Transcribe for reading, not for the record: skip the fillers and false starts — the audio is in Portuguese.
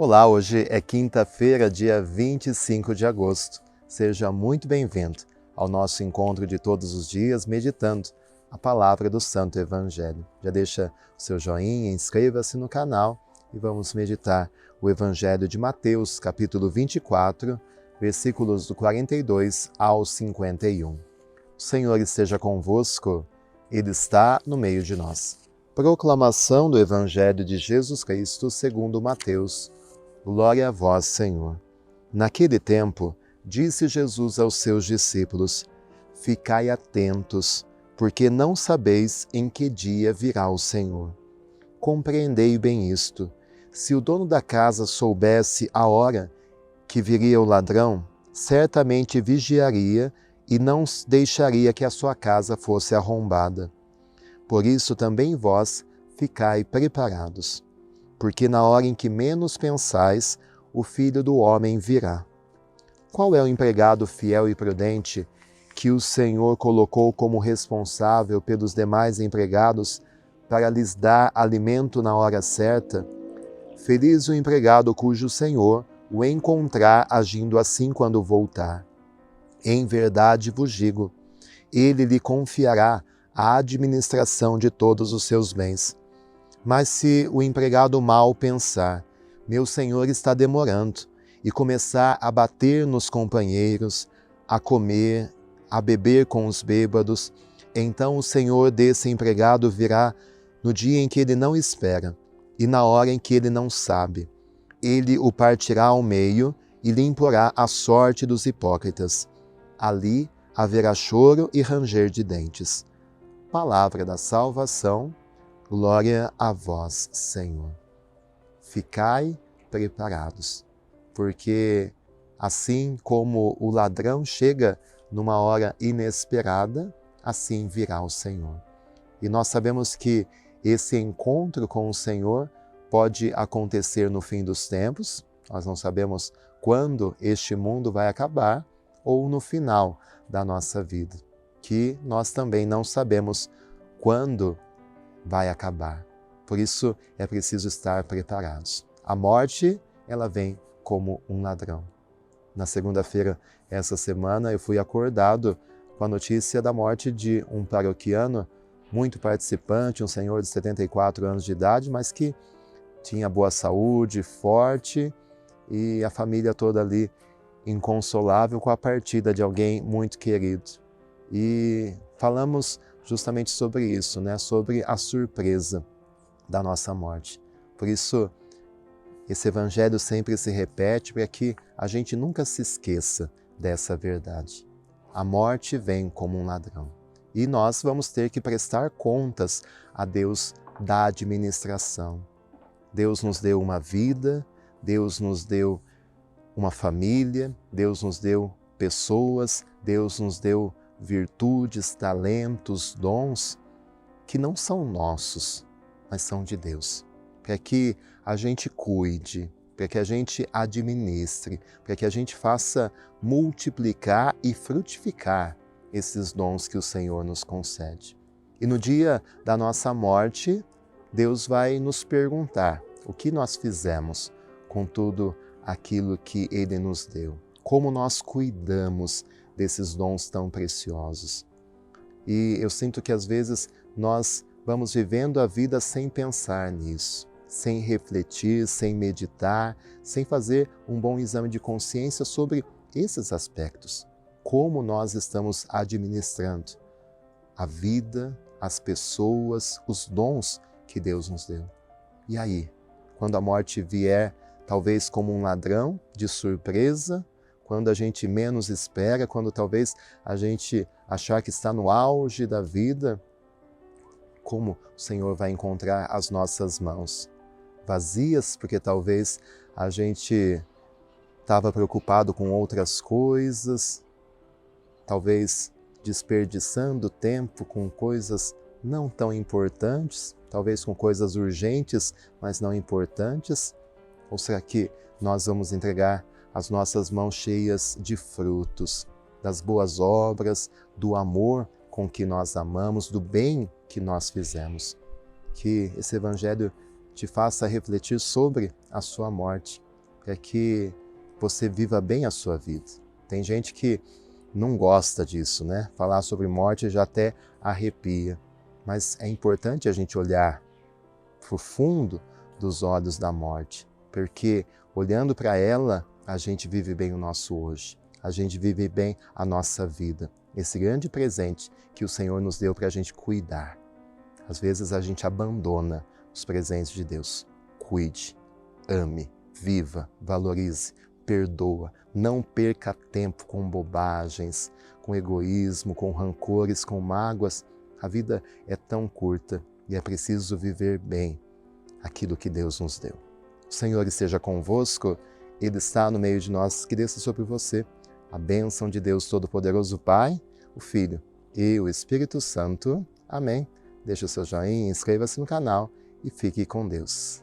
Olá, hoje é quinta-feira, dia 25 de agosto. Seja muito bem-vindo ao nosso encontro de todos os dias, meditando a palavra do Santo Evangelho. Já deixa o seu joinha, inscreva-se no canal e vamos meditar o Evangelho de Mateus, capítulo 24, versículos do 42 ao 51. O Senhor esteja convosco, Ele está no meio de nós. Proclamação do Evangelho de Jesus Cristo segundo Mateus. Glória a vós, Senhor. Naquele tempo, disse Jesus aos seus discípulos: Ficai atentos, porque não sabeis em que dia virá o Senhor. Compreendei bem isto. Se o dono da casa soubesse a hora que viria o ladrão, certamente vigiaria e não deixaria que a sua casa fosse arrombada. Por isso também vós ficai preparados, porque na hora em que menos pensais, o Filho do Homem virá. Qual é o empregado fiel e prudente que o Senhor colocou como responsável pelos demais empregados para lhes dar alimento na hora certa? Feliz o empregado cujo Senhor o encontrar agindo assim quando voltar. Em verdade vos digo, ele lhe confiará a administração de todos os seus bens. Mas se o empregado mau pensar, meu senhor está demorando, e começar a bater nos companheiros, a comer, a beber com os bêbados, então o senhor desse empregado virá no dia em que ele não espera, e na hora em que ele não sabe. Ele o partirá ao meio e lhe imporá a sorte dos hipócritas. Ali haverá choro e ranger de dentes. Palavra da salvação. Glória a vós, Senhor. Ficai preparados, porque assim como o ladrão chega numa hora inesperada, assim virá o Senhor. E nós sabemos que esse encontro com o Senhor pode acontecer no fim dos tempos, nós não sabemos quando este mundo vai acabar, ou no final da nossa vida, que nós também não sabemos quando vai acabar. Por isso é preciso estar preparados. A morte, ela vem como um ladrão. Na segunda-feira, essa semana, eu fui acordado com a notícia da morte de um paroquiano muito participante, um senhor de 74 anos de idade, mas que tinha boa saúde, forte, e a família toda ali inconsolável com a partida de alguém muito querido. E falamos justamente sobre isso, né? Sobre a surpresa da nossa morte. Por isso, esse evangelho sempre se repete para que a gente nunca se esqueça dessa verdade. A morte vem como um ladrão. E nós vamos ter que prestar contas a Deus da administração. Deus nos deu uma vida, Deus nos deu uma família, Deus nos deu pessoas, Deus nos deu virtudes, talentos, dons que não são nossos, mas são de Deus. Para que a gente cuide, para que a gente administre, para que a gente faça multiplicar e frutificar esses dons que o Senhor nos concede. E no dia da nossa morte, Deus vai nos perguntar o que nós fizemos com tudo aquilo que Ele nos deu, como nós cuidamos desses dons tão preciosos. E eu sinto que às vezes nós vamos vivendo a vida sem pensar nisso, sem refletir, sem meditar, sem fazer um bom exame de consciência sobre esses aspectos. Como nós estamos administrando a vida, as pessoas, os dons que Deus nos deu. E aí, quando a morte vier, talvez como um ladrão de surpresa, quando a gente menos espera, quando talvez a gente achar que está no auge da vida, como o Senhor vai encontrar as nossas mãos? Vazias, porque talvez a gente estava preocupado com outras coisas, talvez desperdiçando tempo com coisas não tão importantes, talvez com coisas urgentes, mas não importantes? Ou será que nós vamos entregar as nossas mãos cheias de frutos, das boas obras, do amor com que nós amamos, do bem que nós fizemos? Que esse Evangelho te faça refletir sobre a sua morte é que você viva bem a sua vida. Tem gente que não gosta disso, né? Falar sobre morte já até arrepia. Mas é importante a gente olhar para o fundo dos olhos da morte, porque olhando para ela, a gente vive bem o nosso hoje. A gente vive bem a nossa vida. Esse grande presente que o Senhor nos deu para a gente cuidar. Às vezes a gente abandona os presentes de Deus. Cuide, ame, viva, valorize, perdoa. Não perca tempo com bobagens, com egoísmo, com rancores, com mágoas. A vida é tão curta e é preciso viver bem aquilo que Deus nos deu. O Senhor esteja convosco, Ele está no meio de nós, que desça sobre você a bênção de Deus Todo-Poderoso, Pai, o Filho e o Espírito Santo. Amém. Deixe o seu joinha, inscreva-se no canal e fique com Deus.